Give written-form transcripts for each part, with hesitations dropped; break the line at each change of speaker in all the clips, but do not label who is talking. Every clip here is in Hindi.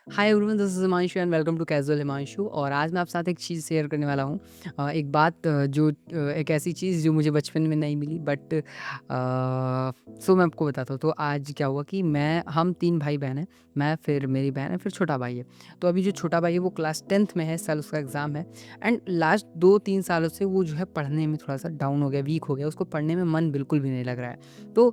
Hi everyone, this is Himanshu and welcome to casual Himanshu. और आज मैं आपके साथ एक चीज़ शेयर करने वाला हूँ। एक बात एक ऐसी चीज़ जो मुझे बचपन में नहीं मिली, बट सो मैं आपको बताता हूँ। तो आज क्या हुआ कि हम तीन भाई बहन हैं। मैं, फिर मेरी बहन है, फिर छोटा भाई है। तो अभी जो छोटा भाई है वो क्लास 10th में है, इस साल उसका एग्ज़ाम है। एंड लास्ट 2-3 सालों से वो जो है पढ़ने में थोड़ा सा डाउन हो गया, वीक हो गया। उसको पढ़ने में मन बिल्कुल भी नहीं लग रहा है। तो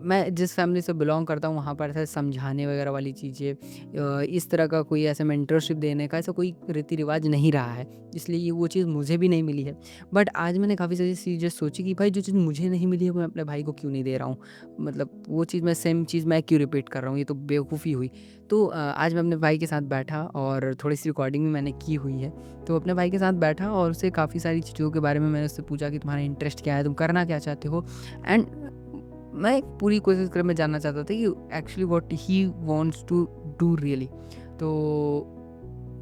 मैं जिस फैमिली से बिलोंग करता हूँ वहाँ पर ऐसे समझाने वगैरह वाली चीज़ें, इस तरह का कोई ऐसा मेंटरशिप देने का ऐसा कोई रीति-रिवाज नहीं रहा है, इसलिए ये वो चीज़ मुझे भी नहीं मिली है। बट आज मैंने काफ़ी सारी चीज़ें सोची कि भाई जो चीज़ मुझे नहीं मिली है वो मैं अपने भाई को क्यों नहीं दे रहा हूँ? मतलब वो चीज़ मैं सेम चीज़ मैं क्यों रिपीट कर रहा हूँ? ये तो बेवकूफ़ी हुई। तो आज मैं अपने भाई के साथ बैठा और थोड़ी-सी रिकॉर्डिंग भी मैंने की हुई है। तो अपने भाई के साथ बैठा और उससे काफ़ी सारी चीज़ों के बारे में मैंने उससे पूछा कि तुम्हारा इंटरेस्ट क्या है? तुम करना क्या चाहते हो? एंड मैं पूरी कोशिश कर मैं जानना चाहता था कि actually what he wants to do really. तो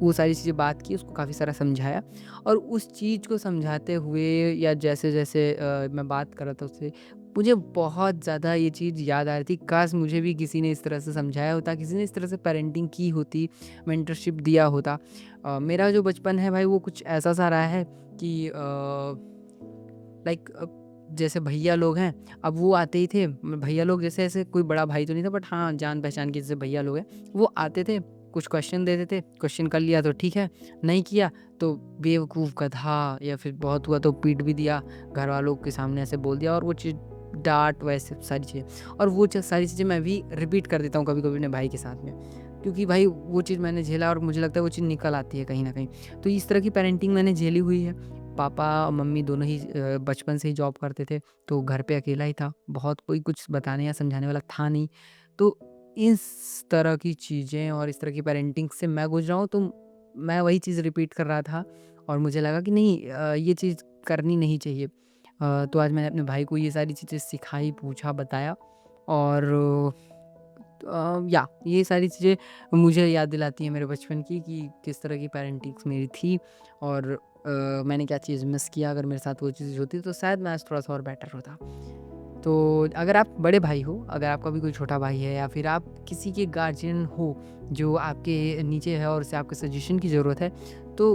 वो सारी चीज़ें बात की, उसको काफ़ी सारा समझाया। और उस चीज़ को समझाते हुए या जैसे-जैसे मैं बात कर रहा था उससे, मुझे बहुत ज़्यादा ये चीज़ याद आ रही थी, काश मुझे भी किसी ने इस तरह से समझाया होता, किसी ने इस तरह से पेरेंटिंग की होती, मेंटरशिप दिया होता। मेरा जो बचपन है भाई वो कुछ ऐसा-सा रहा है कि लाइक जैसे भैया लोग हैं, अब वो आते ही थे। भैया लोग जैसे ऐसे कोई बड़ा भाई तो नहीं था, बट हाँ, जान-पहचान के जैसे भैया लोग हैं, वो आते थे, कुछ क्वेश्चन देते थे, क्वेश्चन कर लिया तो ठीक है, नहीं किया तो बेवकूफ़, गधा, या फिर बहुत हुआ तो पीट भी दिया, घरवालों के सामने ऐसे बोल दिया और वो चीज़ डाँट वैसे सारी चीज़ें। और वो सारी चीज़ें मैं भी रिपीट कर देता हूँ कभी-कभी अपने भाई के साथ में, क्योंकि भाई वो चीज़ मैंने झेला और मुझे लगता है वो चीज़ निकल आती है कहीं न कहीं। तो इस तरह की पेरेंटिंग मैंने झेली हुई है। पापा और मम्मी दोनों ही बचपन से ही जॉब करते थे, तो घर पे अकेला ही था। बहुत कोई कुछ बताने या समझाने वाला था नहीं। तो इस तरह की चीज़ें और इस तरह की पेरेंटिंग से मैं गुज़रा हूँ, तो मैं वही चीज़ रिपीट कर रहा था और मुझे लगा कि नहीं, ये चीज़ करनी नहीं चाहिए। तो आज मैंने अपने भाई को ये सारी चीज़ें सिखाई, पूछा, बताया। और या ये सारी चीज़ें मुझे याद दिलाती हैं मेरे बचपन की कि किस तरह की पेरेंटिंग्स मेरी थी। और मैंने क्या चीज़ मिस किया। अगर मेरे साथ वो चीज़ होती तो शायद मैं आज थोड़ा-सा और बेटर होता। तो अगर आप बड़े भाई हो, अगर आपका भी कोई छोटा भाई है या फिर आप किसी के गार्जियन हो जो आपके नीचे है और उसे आपके सजेशन की ज़रूरत है, तो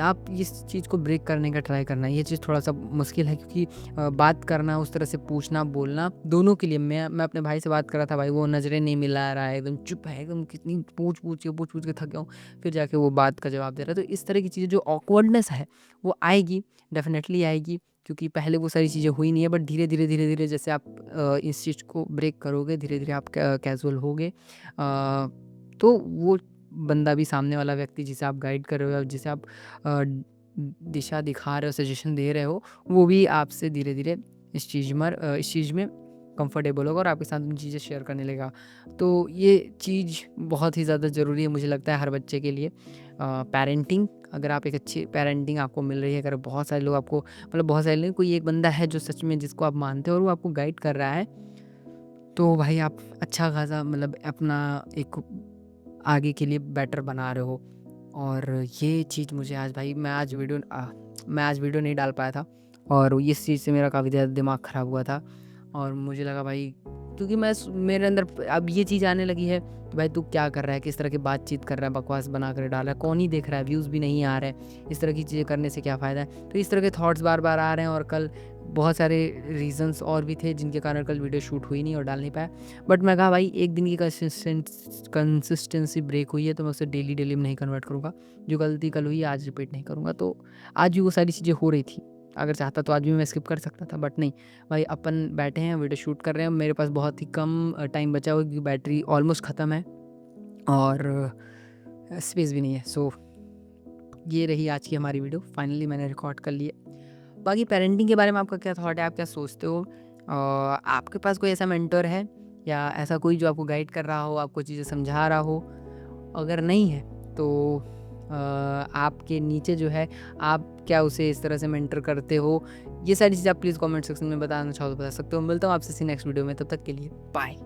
आप इस चीज़ को ब्रेक करने का ट्राई करना। ये चीज़ थोड़ा-सा मुश्किल है, क्योंकि बात करना, उस तरह से पूछना, बोलना दोनों के लिए। मैं अपने भाई से बात कर रहा था, भाई वो नज़रें नहीं मिला रहा है, एकदम चुप है, एकदम कितनी पूछ-पूछ के थक गया हूँ, फिर जाके वो बात का जवाब दे रहा है। तो इस तरह की चीज़ें जो ऑकवर्डनेस है, वो आएगी, डेफ़िनेटली आएगी। क्योंकि पहले वो सारी चीज़ें हुई नहीं है, बट धीरे-धीरे, धीरे-धीरे जैसे आप इस चीज़ को ब्रेक करोगे, धीरे-धीरे आप कैज़ुअल होगे। तो वो बंदा भी, सामने वाला व्यक्ति जिसे आप गाइड कर रहे हो या जिसे आप अ, दिशा दिखा रहे हो, सजेशन दे रहे हो, वो भी आपसे धीरे-धीरे इस चीज़ में कंफर्टेबल होगा और आपके साथ उन चीज़ें शेयर करने लगेगा। तो ये चीज़ बहुत ही ज़्यादा ज़रूरी है, मुझे लगता है, हर बच्चे के लिए। पैरेंटिंग, अगर आप एक अच्छी पैरेंटिंग आपको मिल रही है, अगर बहुत सारे लोग आपको, मतलब बहुत सारे नहीं, कोई एक बंदा है जो सच में जिसको आप मानते हो और वो आपको गाइड कर रहा है, तो भाई आप अच्छा खासा, मतलब अपना एक आगे के लिए बेटर बना रहे हो। और ये चीज़ मुझे आज, भाई मैं आज वीडियो नहीं डाल पाया था और इस चीज़ से मेरा काफ़ी ज़्यादा दिमाग ख़राब हुआ था। और मुझे लगा भाई, क्योंकि मेरे अंदर अब ये चीज़ आने लगी है कि भाई तू क्या कर रहा है, किस तरह की बातचीत कर रहा है, बकवास बना कर डाल रहा है, कौन ही देख रहा है, व्यूज़ भी नहीं आ रहे हैं, इस तरह की चीज़ें करने से क्या फ़ायदा है। तो इस तरह के थॉट्स बार बार आ रहे हैं और कल बहुत सारे रीज़न्स और भी थे जिनके कारण कल वीडियो शूट हुई नहीं और डाल नहीं पाया। बट मैं कहा भाई एक दिन की कंसिस्टेंसी ब्रेक हुई है, तो मैं उसे डेली डेली में नहीं कन्वर्ट करूँगा। जो गलती कल हुई आज रिपीट नहीं करूँगा। तो आज भी वो सारी चीज़ें हो रही थी। अगर चाहता तो आज भी मैं स्किप कर सकता था, बट नहीं, भाई अपन बैठे हैं, वीडियो शूट कर रहे हैं। मेरे पास बहुत ही कम टाइम बचा हुआ है, क्योंकि बैटरी ऑलमोस्ट ख़त्म है और स्पेस भी नहीं है। सो ये रही आज की हमारी वीडियो, फाइनली मैंने रिकॉर्ड कर ली है। बाकी पेरेंटिंग के बारे में आपका क्या थॉट है? आप क्या सोचते हो? आपके पास कोई ऐसा मेंटर है या ऐसा कोई जो आपको गाइड कर रहा हो, आपको चीज़ें समझा रहा हो? अगर नहीं है तो आपके नीचे जो है, आप क्या उसे इस तरह से मेंटर करते हो? ये सारी चीज़ें आप प्लीज़ कमेंट सेक्शन में बताना चाहो तो बता सकते हो। मिलता हूँ आपसे किसी नेक्स्ट वीडियो में, तब तक के लिए बाय।